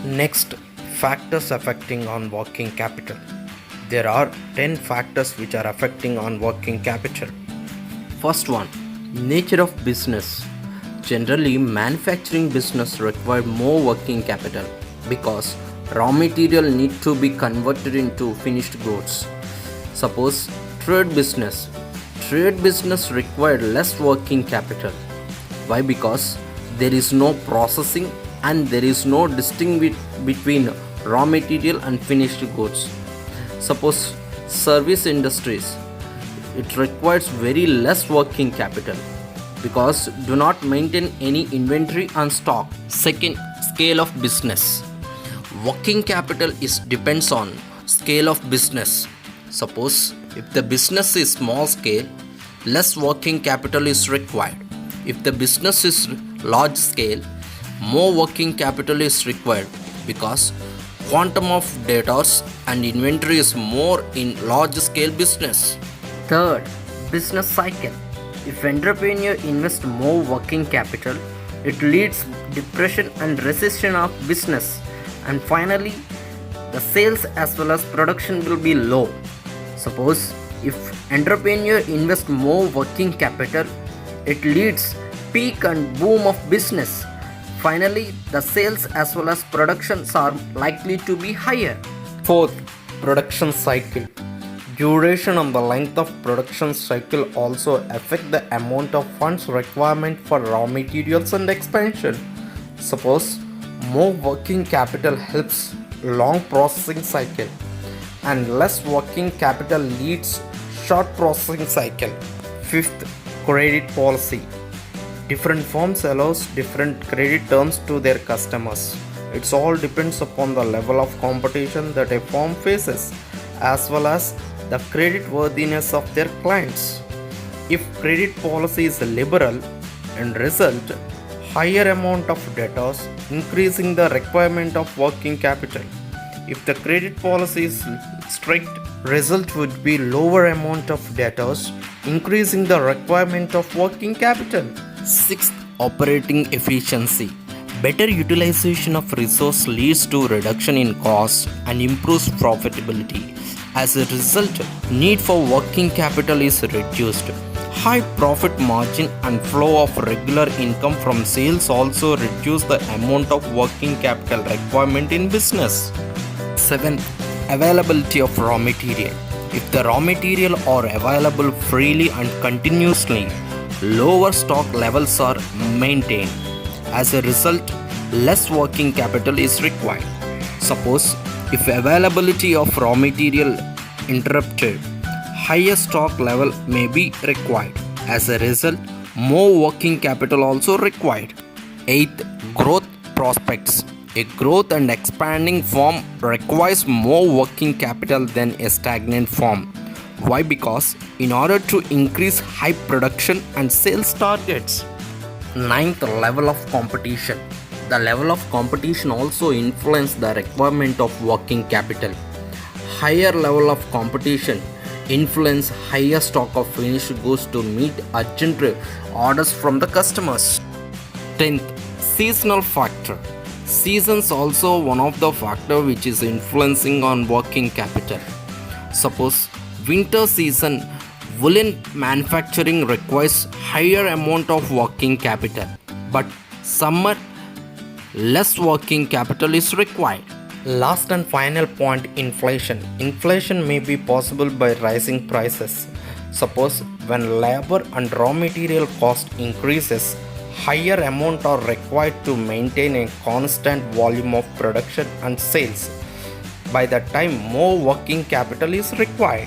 Next, factors affecting on working capital. There are 10 factors which are affecting on working capital. First one, nature of business. Generally, manufacturing business require more working capital because raw material need to be converted into finished goods. Suppose trade business. Trade business require less working capital. Why? Because there is no processing and there is no distinction between raw material and finished goods. Suppose service industries, it requires very less working capital because do not maintain any inventory and stock. Second, scale of business. Working capital is depends on scale of business. Suppose if the business is small scale, less working capital is required. If the business is large scale, more working capital is required because quantum of debtors and inventory is more in large scale business. Third, business cycle. If entrepreneur invest more working capital, it leads depression and recession of business. And finally, the sales as well as production will be low. Suppose if entrepreneur invest more working capital, it leads peak and boom of business. Finally, the sales as well as productions are likely to be higher. Fourth, production cycle. Duration and the length of production cycle also affect the amount of funds requirement for raw materials and expansion. Suppose more working capital helps long processing cycle and less working capital leads short processing cycle. Fifth, credit policy. Different firms allows different credit terms to their customers. It all depends upon the level of competition that a firm faces as well as the credit worthiness of their clients. If credit policy is liberal and result higher amount of debtors, increasing the requirement of working capital. If the credit policy is strict, result would be lower amount of debtors, increasing the requirement of working capital. Sixth, operating efficiency. Better utilization of resource leads to reduction in cost and improves profitability. As a result, need for working capital is reduced. High profit margin and flow of regular income from sales also reduce the amount of working capital requirement in business. Seventh, availability of raw material. If the raw material are available freely and continuously, lower stock levels are maintained. As a result, less working capital is required. Suppose if availability of raw material interrupted, higher stock level may be required. As a result, more working capital also required. Eighth, growth prospects. A growth and expanding firm requires more working capital than a stagnant firm. Why? Because in order to increase high production and sales targets. Ninth, level of competition. The level of competition also influences the requirement of working capital. Higher level of competition influence higher stock of finished goods to meet urgent orders from the customers. 10th, seasonal factor. Seasons also one of the factor which is influencing on working capital. Suppose winter season, woolen manufacturing requires higher amount of working capital, but summer less working capital is required. Last and final point, inflation. Inflation may be possible by rising prices. Suppose when labor and raw material cost increases, higher amount are required to maintain a constant volume of production and sales. By that time, more working capital is required.